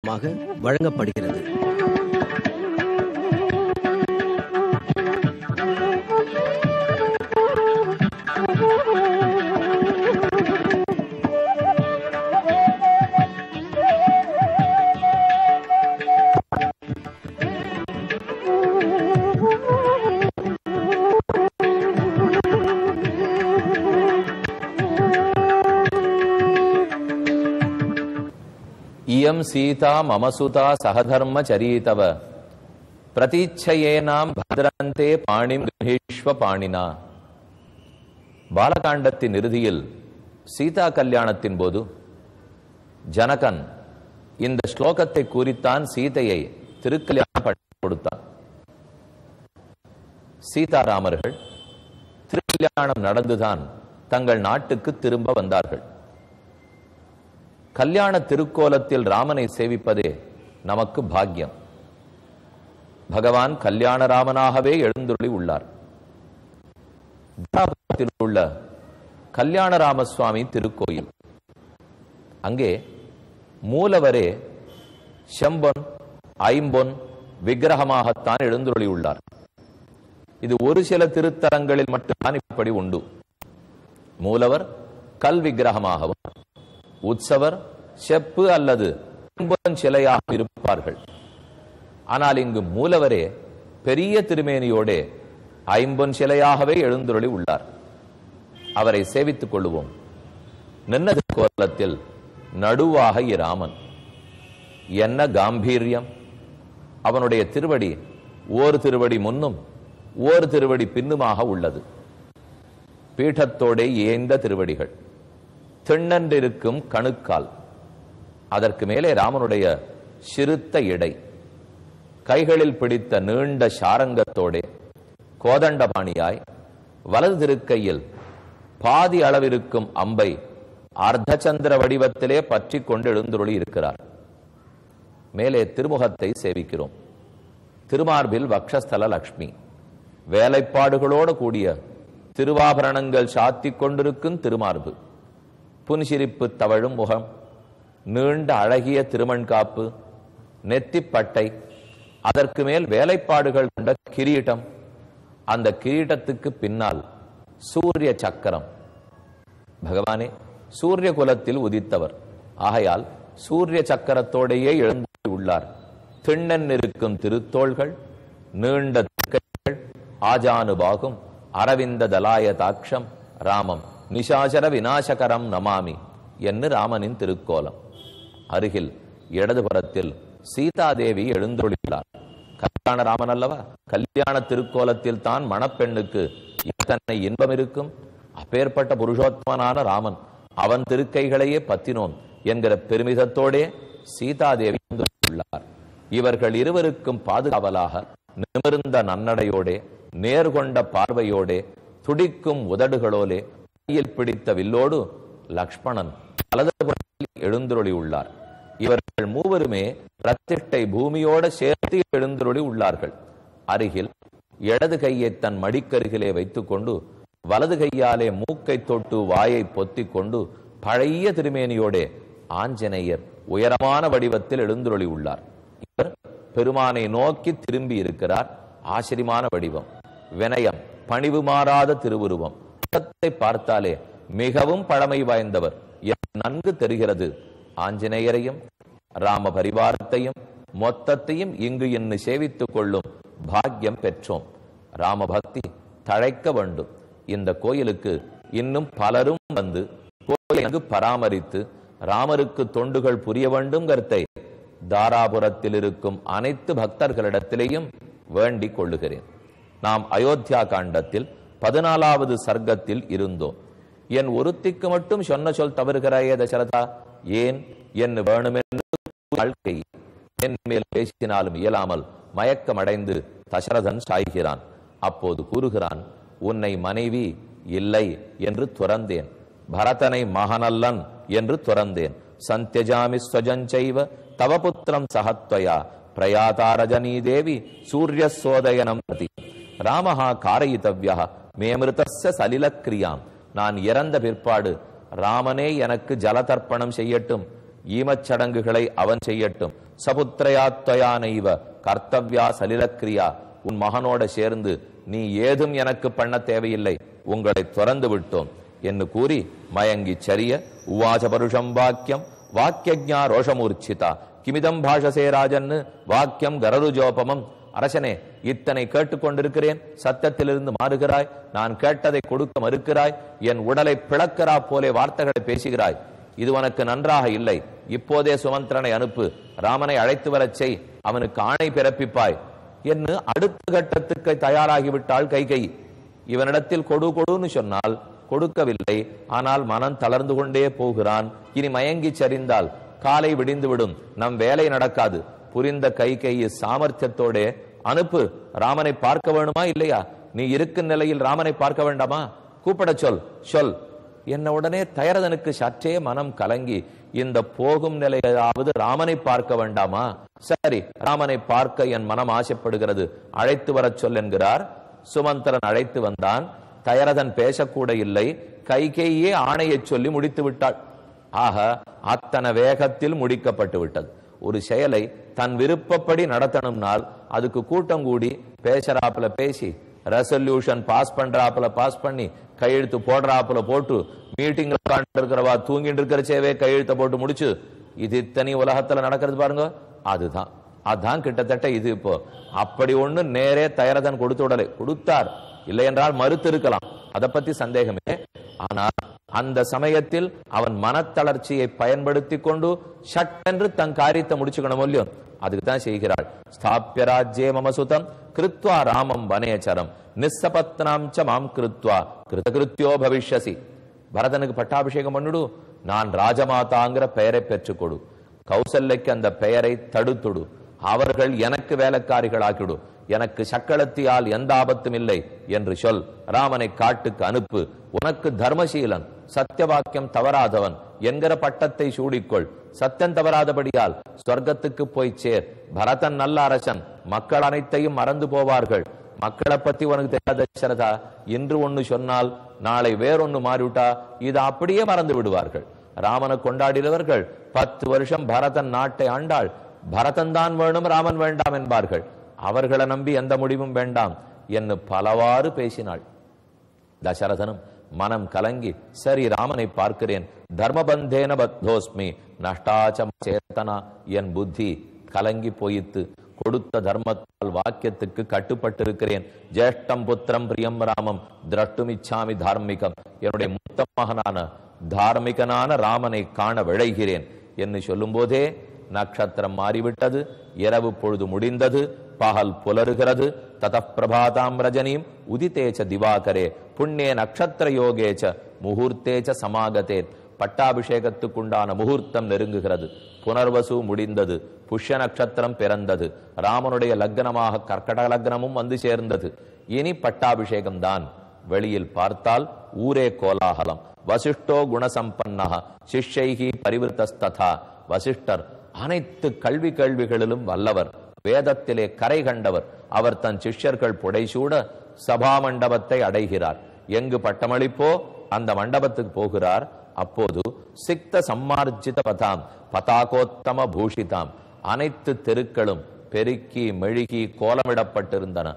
வழங்கப்படுகிறது. इयं सीता मम सुता सहधर्म चरीतव பிரதீட்சையேனாம் பத்ரந்தே பாணிம் கிரஹீஷ்வ பாணினா. பாலகாண்டத்தின் இறுதியில் சீதா கல்யாணத்தின் போது ஜனகன் இந்த ஸ்லோகத்தை கூறித்தான் சீதையை திருக்கல்யாணம் பண்ணி கொடுத்தான். சீதாராமர்கள் திருக்கல்யாணம் நடந்துதான் தங்கள் நாட்டுக்கு திரும்ப வந்தார்கள். கல்யாண திருக்கோலத்தில் ராமனை சேவிப்பதே நமக்கு பாக்கியம். பகவான் கல்யாண ராமனாகவே எழுந்துள்ளி உள்ளார். உள்ள கல்யாண ராமசுவாமி திருக்கோயில், அங்கே மூலவரே செம்பொன் ஐம்பொன் விக்கிரகமாகத்தான் எழுந்துள்ளி உள்ளார். இது ஒரு சில திருத்தலங்களில் மட்டும்தான் இப்படி உண்டு. மூலவர் கல் விக்கிரகமாகவும் உற்சவர் செப்பு அல்லது சிலையாக இருப்பார்கள். ஆனால் இங்கு மூலவரே பெரிய திருமேனியோடே ஐம்பொன் சிலையாகவே எழுந்துருளி உள்ளார். அவரை சேவித்துக் கொள்ளுவோம். நின்ன கோலத்தில் நடுவாக இராமன். என்ன காம்பீரியம்! அவனுடைய திருவடி ஓர் திருவடி முன்னும் ஓர் திருவடி பின்னுமாக உள்ளது. பீഠத்தோடே ஏந்த திருவடிகள், திண்ணன்றிருக்கும் கணுக்கால், அதற்கு மேலே ராமனுடைய சிறுத்த இடை, கைகளில் பிடித்த நீண்ட சாரங்கத்தோடே கோதண்டபாணியாய் வலது திருக்கையில் பாதி அளவிருக்கும் அம்பை அர்த்தச்சந்திர வடிவத்திலே பற்றி கொண்டு எழுந்துருளி இருக்கிறார். மேலே திருமுகத்தை சேவிக்கிறோம். திருமார்பில் வக்ஷஸ்தல லக்ஷ்மி, வேலைப்பாடுகளோடு கூடிய திருவாபரணங்கள் சாத்தி கொண்டிருக்கும் திருமார்பு, புன்சிரிப்பு தவழும் முகம், நீண்ட அழகிய திருமண்காப்பு, நெத்திப்பட்டை, அதற்கு மேல் வேலைப்பாடுகள் கொண்ட கிரீட்டம், அந்த கிரீட்டத்துக்கு பின்னால் சூரிய சக்கரம். பகவானே சூரிய குலத்தில் உதித்தவர் ஆகையால் சூரிய சக்கரத்தோடையே எழுந்து உள்ளார். திண்ணன் இருக்கும் திருத்தோள்கள், நீண்ட கைகள், ஆஜானுபாகும் அரவிந்த தலாய தாட்சம் ராமம் நிசாசர விநாசகரம் நமாமி என்று ராமனின் திருக்கோலம். அருகில் இடதுபுறத்தில் சீதாதேவி எழுந்துள்ளார். கல்யாண ராமன் அல்லவா? கல்யாண திருக்கோலத்தில் தான் மணப்பெண்ணுக்கு இத்தனை இன்பம் இருக்கும். அப்பேற்பட்ட புருஷோத்தமனான ராமன், அவன் திருக்கைகளையே பத்தினோம் என்கிற பெருமிதத்தோடே சீதாதேவி உள்ளார். இவர்கள் இருவருக்கும் பாதுகாவலாக நிமிர்ந்த நன்னடையோடே, நேர்கொண்ட பார்வையோடே, துடிக்கும் உதடுகளோலே, கையில் பிடித்த வில்லோடு லக்ஷ்மணன் வலதுபுறத்தில் எழுந்துருளி உள்ளார். இவர்கள் மூவருமே பிரதிஷ்டை பூமியோட சேர்த்து எழுந்துருளி உள்ளார்கள். அருகில் இடது கையை தன் மடிக்கருகிலே வைத்துக் கொண்டு வலது கையாலே மூக்கை தொட்டு வாயை பொத்திக் கொண்டு பழைய திருமேனியோடே ஆஞ்சநேயர் உயரமான வடிவத்தில் எழுந்துருளி உள்ளார். இவர் பெருமானை நோக்கி திரும்பி இருக்கிறார். ஆச்சரியமான வடிவம், வினயம், பணிவு மாறாத திருவுருவம். பார்த்தாலே மிகவும் பழமை வாய்ந்தவர் நன்கு தெரிகிறது. ஆஞ்சநேயரையும் ராம பரிவாரத்தையும் மொத்தத்தையும் இங்கு இன்னு சேவித்துக் கொள்ளும் பாக்கியம் பெற்றோம். ராம பக்தி தழைக்க வேண்டும். இந்த கோயிலுக்கு இன்னும் பலரும் வந்து கோயிலை பராமரித்து ராமருக்கு தொண்டுகள் புரிய வேண்டும் கருத்தை தாராபுரத்தில் இருக்கும் அனைத்து பக்தர்களிடத்திலேயும் வேண்டிக் கொள்ளுகிறேன். நாம் அயோத்தியா காண்டத்தில் 14வது சர்க்கத்தில் இருந்தோம். என் ஒருத்திக்கு மட்டும் சொன்ன சொல் தவறுகிறாயே தசரதா, ஏன் என்ன வேணுமென்று வாழ்க்கை என் மேல் பேசினாலும் இயலாமல் மயக்கமடைந்து தசரதன் சாய்கிறான். அப்போது கூறுகிறான், உன்னை மனைவி இல்லை என்று துறந்தேன், பரதனை மகனல்லன் என்று துறந்தேன். சந்தியஜாமி ஸ்வஜஞ்சைவ தவபுத்திரம் சகத்வயா பிரயாதாரஜனீ தேவி சூரிய சோதயனம் பிரதி ராமஹா காரயிதவ்யா மேமிருதஸ்ய சலிலக்கிரியாம். நான் இறந்த பிற்பாடு ராமனே எனக்கு ஜலதர்ப்பணம் செய்யட்டும், ஈமச்சடங்குகளை அவன் செய்யட்டும், சபுத்திரயா நைவ கர்த்தவ்யா சலிலக்கிரியா, உன் மகனோட சேர்ந்து நீ ஏதும் எனக்கு பண்ண தேவையில்லை, உங்களை துறந்து விட்டோம் என்று கூறி மயங்கி சரிய உவாச பருஷம் வாக்கியம் வாக்கியஜா ரோஷமூர்ச்சிதா கிமிதம் பாஷசே ராஜன்னு வாக்கியம் கரருஜோபமம். அரசனே, இத்தனை கேட்டுக்கொண்டிருக்கிறேன், சத்தத்திலிருந்து மாறுகிறாய், நான் கேட்டதை கொடுக்க மறுக்கிறாய், என் உடலை பிளக்கிறா போலே வார்த்தைகளை பேசுகிறாய், இது உனக்கு நன்றாக இல்லை. இப்போதே சுமந்திரனை அனுப்பு, ராமனை அழைத்து வரச் செய், அவனுக்கு ஆணை பிறப்பிப்பாய் என்று அடுத்த கட்டத்துக்கு தயாராகிவிட்டாள் கைகேயி. இவனிடத்தில் கொடு கொடுன்னு சொன்னால் கொடுக்கவில்லை, ஆனால் மனம் தளர்ந்து கொண்டே போகிறான். இனி மயங்கி சரிந்தால் காலை விடிந்துவிடும், நம் வேலை நடக்காது. புரிந்த கைகேயி சாமர்த்தியத்தோட அனுப்பு, ராமனை பார்க்க வேணுமா இல்லையா? நீ இருக்கும் நிலையில் ராமனை பார்க்க வேண்டாமா? கூப்பிட சொல் சொல் என்ன. உடனே தயரதனுக்கு சற்றே மனம் கலங்கி, இந்த போகும் நிலையாவது ராமனை பார்க்க வேண்டாமா? சரி, ராமனை பார்க்க என் மனம் ஆசைப்படுகிறது, அழைத்து வரச் சொல் என்கிறார். சுமந்திரன் அழைத்து வந்தான். தயரதன் பேசக்கூட இல்லை, கைகேயே ஆணையை சொல்லி முடித்து விட்டாள். ஆக அத்தனை வேகத்தில் முடிக்கப்பட்டு விட்டது. ஒரு செயலை தன் விருப்பப்படி நடத்தணும்னால் அதுக்கு கூட்டம் கூடி பேசுறாப்புல பேசி, ரெசல்யூஷன் பாஸ் பண்றாப்புல பாஸ் பண்ணி, கையெழுத்து போடுறாப்புல போட்டு, மீட்டிங்ல உட்கார்ந்து இருக்கிறவா தூங்கிட்டு இருக்கிறச்சேவே கையெழுத்த போட்டு முடிச்சு, இது இத்தனை உலகத்துல நடக்கிறது பாருங்க. அதான் கிட்டத்தட்ட இது. இப்போ அப்படி ஒண்ணு நேரே தயரதன் கொடுத்து விடலை. கொடுத்தார், இல்லை என்றால் மறுத்து இருக்கலாம், அதை பத்தி சந்தேகமே. ஆனால் அந்த சமயத்தில் அவன் மனத்தளர்ச்சியை பயன்படுத்தி கொண்டு சட்டென்று தன் காரியத்தை முடிச்சுக்கணும் இல்லையோ, அதுக்கு தான் செய்கிறாள். ஸ்தாபிய ராஜ்யே மமசுதம் கிருத்வா ராமம் வனேச்சரம் நிஸ்ஸபத்னாம் ச மாம் கிருத்வா கிருதகிருத்யோ பவிஷ்யசி. பரதனுக்கு பட்டாபிஷேகம் பண்ணிடு, நான் ராஜமாதாங்கிற பெயரை பெற்றுக்கொடு, கௌசல்யக்கு அந்த பெயரை தடுத்துடு, அவர்கள் எனக்கு வேலைக்காரிகள் ஆக்கிடு, எனக்கு சக்களத்தியால் எந்த ஆபத்தும் இல்லை என்று சொல், ராமனை காட்டுக்கு அனுப்பு, உனக்கு தர்மசீலன் சத்தியவாக்கியம் தவறாதவன் என்கிற பட்டத்தை சூடிக்கொள், சத்தியம் தவறாதபடியால் சொர்க்கத்துக்கு போய் சேர். பரதன் நல்ல அரசன், மக்கள் அனைத்தையும் மறந்து போவார்கள். மக்களை பத்தி உனக்கு தெரியாத தசரதா, இன்று ஒண்ணு சொன்னால் நாளை வேறொன்னு மாறிவிட்டா இதை அப்படியே மறந்து விடுவார்கள். ராமனை கொண்டாடினவர்கள் 10 வருஷம் பரதன் நாட்டை ஆண்டாள், பரதன் தான் வேணும் ராமன் வேண்டாம் என்பார்கள். அவர்களை நம்பி எந்த முடிவும் வேண்டாம் என்று பலவாறு பேசினாள். தசரதனும் மனம் கலங்கி, சரி ராமனை பார்க்கிறேன், தர்மபந்தேன பத்தோஸ்மி நஷ்டாச்சம் சேத்தனா, என் புத்தி கலங்கி போயித்து, கொடுத்த தர்மத்தால் வாக்கியத்துக்கு கட்டுப்பட்டிருக்கிறேன். ஜேஷ்டம் புத்திரம் பிரியம் ராமம் திரட்டுமிச்சாமி தார்மிகம், என்னுடைய மூத்த மகனான தார்மிகனான ராமனை காண விழைகிறேன் என்று சொல்லும் போதே நட்சத்திரம் மாறிவிட்டது, இரவு பொழுது முடிந்தது, பகல் புலருகிறது. ததப் பிரபாதாம் ரஜனீம் உதிதேச்ச திவாகரே புண்ணிய நட்சத்திர யோகேச்ச முகூர்த்தேச்ச சமாகதே. பட்டாபிஷேகத்துக்குண்டான முகூர்த்தம் நெருங்குகிறது. புனர்வசு முடிந்தது, புஷ்ய நட்சத்திரம் பிறந்தது, ராமனுடைய லக்னமாக கர்க்கட லக்னமும் வந்து சேர்ந்தது. இனி பட்டாபிஷேகம் தான். வெளியில் பார்த்தால் ஊரே கோலாகலம். வசிஷ்டோ குணசம்பன்னஹ சிஷ்யைஹி பரிவிருத்தஸ்ததா. வசிஷ்டர் அனைத்து கேள்விகளிலும் வல்லவர், வேதத்திலே கரை கண்டவர். அவர் தன் சிஷ்யர்கள் புடைசூட சபா மண்டபத்தை அடைகிறார். எங்கு பட்டமளிப்போ அந்த மண்டபத்துக்கு போகிறார். அப்போது சிக்த சம்மார்ஜித பதாம் பதாகோத்தம பூஷிதாம், அனைத்து தெருக்களும் பெருக்கி மெழுகி கோலமிடப்பட்டிருந்தன.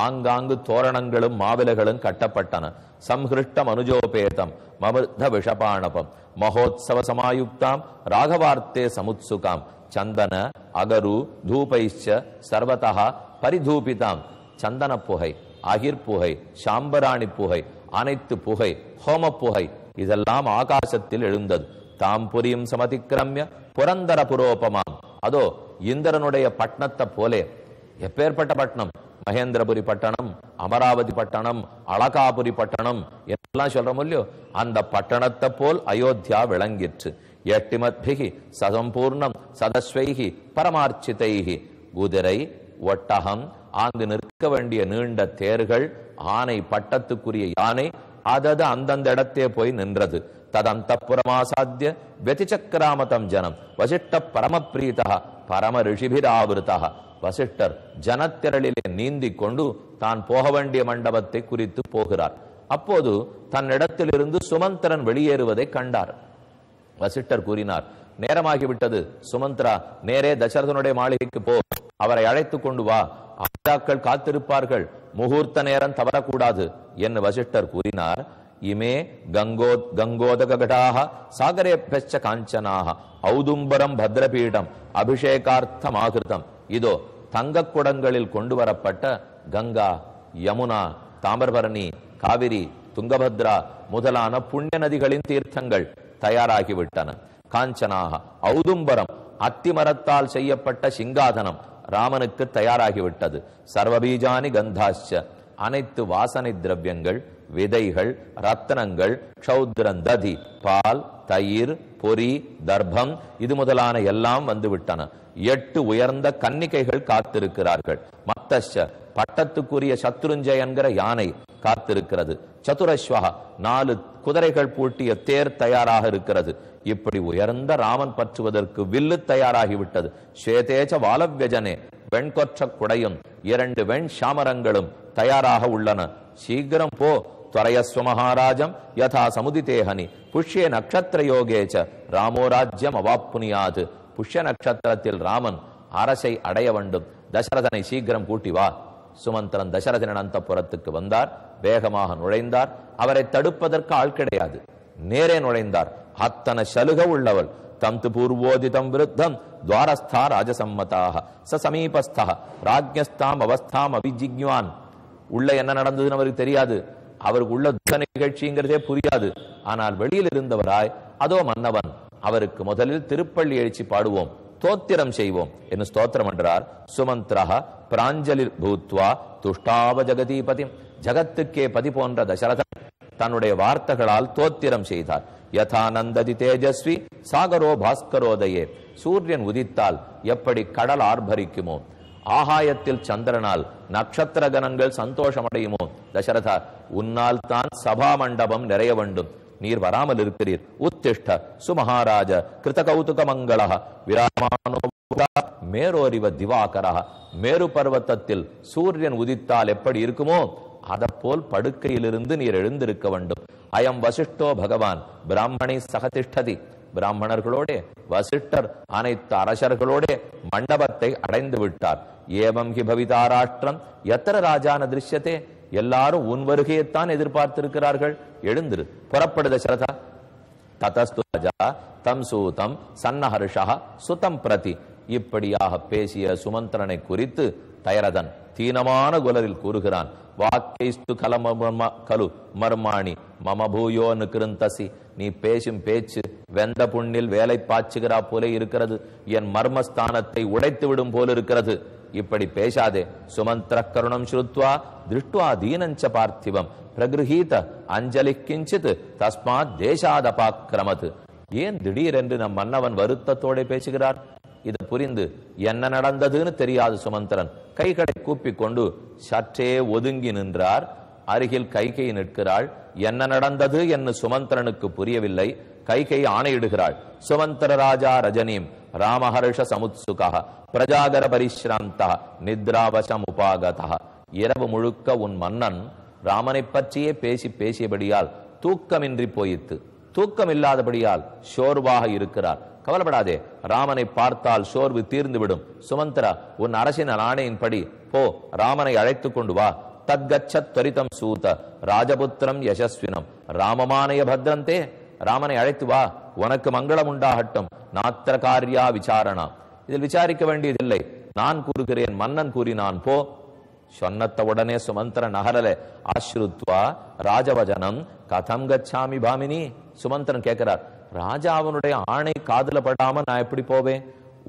ஆங்காங்கு தோரணங்களும் மாவிலைகளும் கட்டப்பட்டன. சம்ஹிருஷ்டம் அனுஜோபேதம் மமிர்த விஷபாணபம் மகோத்சவ சமாயுக்தாம் ராகவார்த்தே சமுத்சுகாம் சந்தன அகரு தூபைச்ச சர்வதா பரிதூபிதாம். சந்தன புகை, அகிர் புகை, சாம்பராணி புகை, அனைத்து புகை, ஹோம புகை இதெல்லாம் ஆகாசத்தில் எழுந்தது. தாம் புரியும் சமதிக்கிரமிய புரந்தர புரோபமாம். அதோ இந்திரனுடைய பட்டணத்தை போலே. எப்பேற்பட்ட பட்டணம்? மகேந்திரபுரி பட்டணம், அமராவதி பட்டணம், அழகாபுரி பட்டணம் எல்லாம் சொல்றோம் இல்லையோ, அந்த பட்டணத்தை போல் அயோத்தியா விளங்கிற்று. எட்டிமத்பிகி சசம்பூர்ணம் சதஸ்வைகி பரமார்ச்சிதைகி. குதிரை, ஒட்டகம், ஆங்கு நிற்க வேண்டிய நீண்ட தேர்கள், ஆனை, பட்டத்துக்குரிய யானை அதது அந்தந்த இடத்தே போய் நின்றது. ததந்த புறமாசாத்திய வெதிச்சக்கிராமதம் ஜனம் வசிஷ்ட பரமப்ரீதா பரம ரிஷிபிராவிருதா. வசிஷ்டர் ஜனத்திரளிலே நீந்தி கொண்டு தான் போக வேண்டிய மண்டபத்தை குறித்து போகிறார். அப்போது தன்னிடத்திலிருந்து சுமந்திரன் வெளியேறுவதை கண்டார். வசிஷ்டர் கூறினார், நேரமாகிவிட்டது. சுமந்திரா, நேரே தசரதனுடைய மாளிகைக்கு போ, அவரை அழைத்து கொண்டு வா, ஆஜாக்கள் காத்திருப்பார்கள், முகூர்த்த நேரம் தவறக்கூடாது என்று வசிஷ்டர் கூறினார். இமே கங்கோதகடாக சாகரேப்யச்ச காஞ்சனாக ஔதும்பரம் பத்ரபீடம் அபிஷேகார்த்தமாகிருதம். இதோ தங்க குடங்களில் கொண்டு வரப்பட்ட கங்கா, யமுனா, தாமிரபரணி, காவிரி, துங்கபத்ரா முதலான புண்ணிய நதிகளின் தீர்த்தங்கள் தயாராகிவிட்டன. காஞ்சனாக ஔதும்பரம் அத்திமரத்தால் செய்யப்பட்ட சிங்காதனம் ராமனுக்கு தயாராகிவிட்டது. சர்வபீஜானி கந்தாச்ச அனைத்து வாசனை திரவியங்கள், விதைகள், ரத்தனங்கள், க்ஷௌத்ரன், ததி, பால், தயிர், பொறி, தர்ப்பம் இது முதலான எல்லாம் வந்துவிட்டன. 8 உயர்ந்த கன்னிகைகள் காத்திருக்கிறார்கள். மத்தச்ச பட்டத்துக்குரிய சத்ருஞ்சய என்கிற யானை காத்திருக்கிறது. சதுரஸ்வஹ 4 குதிரைகள் பூட்டிய தேர் தயாராக இருக்கிறது. இப்படி உயர்ந்த ராமன் பற்றுவதற்கு வில்லு தயாராகிவிட்டது. ஸ்வேதேச்ச வாலவ்யஜனே வெண்கொற்ற குடையும் 2 வெண் சாமரங்களும் தயாராக உள்ளன. சீக்கிரம் போ, त्वरयस्व महाराजं यथा समुदितेहनि पुष्ये नक्षत्र योगेच रामो राज्यम अवाप्नुयात्. पुष्य नक्षत्रத்தில் ராமன் அரசை அடைய வேண்டும். தசரதனை சீக்கிரம் கூட்டி வா. சுமந்திரன் தசரதனின் அந்தப்புரத்துக்கு வந்தார். வேகமாக நுழைந்தார். அவரை தடுப்பதற்கு ஆள் கிடையாது. நேரே நுழைந்தார். அத்தனை சலுக உள்ளவள். தம் து பூர்வோதிதம் விருத்தம் துவாரஸ்தா ராஜசம்மதாக ச சமீபஸ்தா ராஜ்யஸ்தாம் அவஸ்தாம் அபிஜிக்ஞான். உள்ள என்ன நடந்ததுன்னு அவருக்கு தெரியாது. அவருக்கு உள்ள துக்க நிகழ்ச்சிங்கிறதே புரியாது. ஆனால் வெளியில் இருந்தவராய் அதோ மன்னவன். அவருக்கு முதலில் திருப்பள்ளி எழுச்சி பாடுவோம், தோத்திரம் செய்வோம் என்று ஸ்தோத்திரம் என்றார். சுமந்திரஹ பிராஞ்சலி பூத்வா துஷ்டாவ ஜெகதீபதி. ஜகத்துக்கே பதி போன்ற தசரதன் தன்னுடைய வார்த்தைகளால் தோத்திரம் செய்தார். யதானந்ததி தேஜஸ்வி சாகரோ பாஸ்கரோதயே. சூரியன் உதித்தால் எப்படி கடல் ஆர்ப்பரிக்குமோ, ஆகாயத்தில் சந்திரனால் நட்சத்திர கணங்கள் சந்தோஷமடையுமோ, தசரதா உன்னால் தான் சபா மண்டபம் நிறைய வேண்டும். நீர் வராமல் இருக்கிறீர். உத்திஷ்ட சுமஹாராஜ கிருத கௌதுக மங்கள விராமானோ மேரோரிவ திவாகர. மேரு பர்வத்தத்தில் சூரியன் உதித்தால் எப்படி இருக்குமோ அதப்போல் படுக்கையிலிருந்து நீர் எழுந்திருக்க வேண்டும். அயம் வசிஷ்டோ பகவான் பிராமணி சகதிஷ்டதி. பிராமணர்களோட வசிஷ்டர் அனைத்து அரசர்களோட மண்டபத்தை அடைந்து விட்டார். ஏவம் ஹி பவிதாராஷ்டிரம் எத்தர ராஜான திருஷ்யத்தே. எல்லாரும் உன் வருகையைத்தான் எதிர்பார்த்திருக்கிறார்கள். எழுந்திரு, புறப்படு தசரதா. ததஸ்து ராஜா தம் சூதம் சன்னஹர்ஷா சுதம் பிரதி. இப்படியாக பேசிய சுமந்திரனை குறித்து தயரதன் தீனமான குரலில் கூறுகிறான். வாக்கைஸ்து கலு மர்மாணி மம பூயோ நிகிருந்தசி. நீ பேசும் பேச்சு வெந்த புண்ணில் வேலை பாய்ச்சுகிறா போல இருக்கிறது. என் மர்மஸ்தானத்தை உடைத்து விடும் போல இருக்கிறது. இப்படி பேசாதே. சுமந்திர கருணம் ஸ்ருத்வா திருஷ்டுவா தீனஞ்ச பார்த்திவம் பிரகிருஹீத அஞ்சலி கிஞ்சித் தஸ்மாத் தேசாதபாக்கிரமத். ஏன் திடீரென்று நம் மன்னவன் வருத்தத்தோட பேசுகிறார்? இது புரிந்து என்ன நடந்ததுன்னு தெரியாது சுமந்திரன் கைகளை கூப்பிக் கொண்டு சற்றே ஒதுங்கி நின்றார். அருகில் கைகை நிற்கிறாள். என்ன நடந்தது என்று சுமந்திரனுக்கு புரியவில்லை. கைகை ஆணையிடுகிறாள். சுமந்திர ராஜா ரஜனீம் ராமஹர்ஷ சமுத்சுகா பிரஜாகர பரிஸ்ராந்தா நித்ராவசம் உபாகதா. இரவு முழுக்க உன் மன்னன் ராமனை பற்றியே பேசியபடியால் தூக்கமின்றி போயிற்று. தூக்கம் இல்லாதபடியால் சோர்வாக இருக்கிறார். கவலைப்படாதே, ராமனை பார்த்தால் சோர்வு தீர்ந்துவிடும். சுமந்திரா, உன் அரசின் ஆணையின்படி போ, ராமனை அழைத்து கொண்டு வா. தத்கச்சத் துவரிதம் சூத ராஜபுத்திரம் யசஸ்வினம் ராமமானய பத்ரந்தே. ராமனை அழைத்து வா, உனக்கு மங்களம் உண்டாகட்டும். நாத்திர காரியா விசாரணா. இதில் விசாரிக்க வேண்டியதில்லை, நான் கூறுகிறேன், மன்னன் கூறினான் போ. சொன்னத்த உடனே சுமந்திர நகரல ஆஸ்ருத்வா ராஜவஜனம் கதம் கச்சாமி பாமினி. சுமந்திரன் கேட்கிறார், ராஜாவனுடைய ஆணை காதுல படாம நான் எப்படி போவேன்?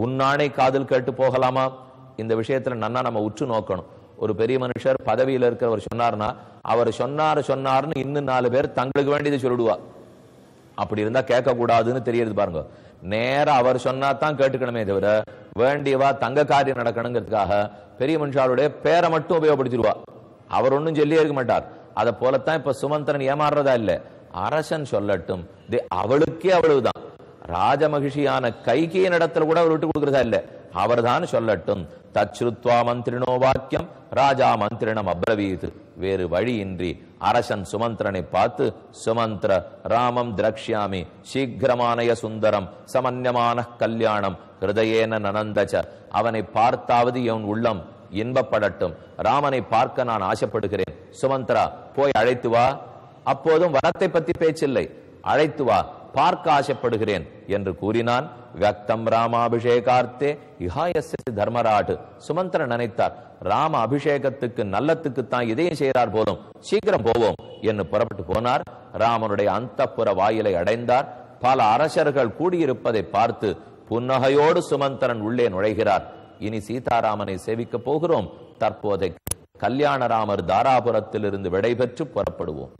உன் ஆணை காதில் கேட்டு போகலாமா? இந்த விஷயத்துல நன்னா நம்ம உற்று நோக்கணும். ஒரு பெரிய மனுஷர் பதவியில இருக்கிறவர் சொன்னார்னா அவர் சொன்னார்னு இன்னும் 4 பேர் தங்களுக்கு வேண்டியதை சொல்லிடுவா. அப்படி இருந்தா கேட்க கூடாதுன்னு தெரியுது பாருங்க. நேரம் அவர் சொன்னா தான் கேட்டுக்கணுமே தவிர வேண்டியவா தங்க காரியம் நடக்கணுங்கிறதுக்காக பெரிய மனுஷாளுடைய பேரை மட்டும் உபயோகப்படுத்திடுவா. அவர் ஒன்னும் சொல்லியே இருக்க மாட்டார். அதை போலத்தான் இப்ப சுமந்திரன் ஏமாறுறதா இல்ல. அரசன் சொல்லட்டும், அவளுக்கே அவ்வளவுதான். ராஜமகிஷியான கைகேயின் இடத்துல கூட அவர் விட்டு கொடுக்கறதா இல்ல, அவர் தான் சொல்லட்டும். தச்ருத்வா மந்திரினோ வாக்கியம் ராஜா மந்திரினம் அப்ரவீத். வேறு வழியின்றி அரசன் சுமந்திரனை பார்த்து, சுமந்திர ராமம் திரக்ஷ்யாமி சீக்கிரமானய சுந்தரம் சமன்யமான கல்யாணம் ஹிருதயேன நனந்தச. அவனை பார்த்தாவது என் உள்ளம் இன்பப்படட்டும். ராமனை பார்க்க நான் ஆசைப்படுகிறேன். சுமந்திரா, போய் அழைத்து வா. அப்போதும் வரத்தை பத்தி பேச்சில்லை. அழைத்து வா, பார்க்க ஆசைப்படுகிறேன் என்று கூறினான். வியக்தம் ராமாபிஷேகார்த்தே இஹாயஸ்ய தர்மராட். சுமந்திரன் நினைத்தார், ராம அபிஷேகத்துக்கு நல்லத்துக்குத்தான் இதையும் செய்கிறார் போலும், சீக்கிரம் போவோம் என்று புறப்பட்டு போனார். ராமனுடைய அந்தப்புற வாயிலை அடைந்தார். பல அரசர்கள் கூடியிருப்பதை பார்த்து புன்னகையோடு சுமந்திரன் உள்ளே நுழைகிறார். இனி சீதாராமனை சேவிக்கப் போகிறோம். தற்போதைக்கு கல்யாணராமர் தாராபுரத்திலிருந்து விடைபெற்று புறப்படுவோம்.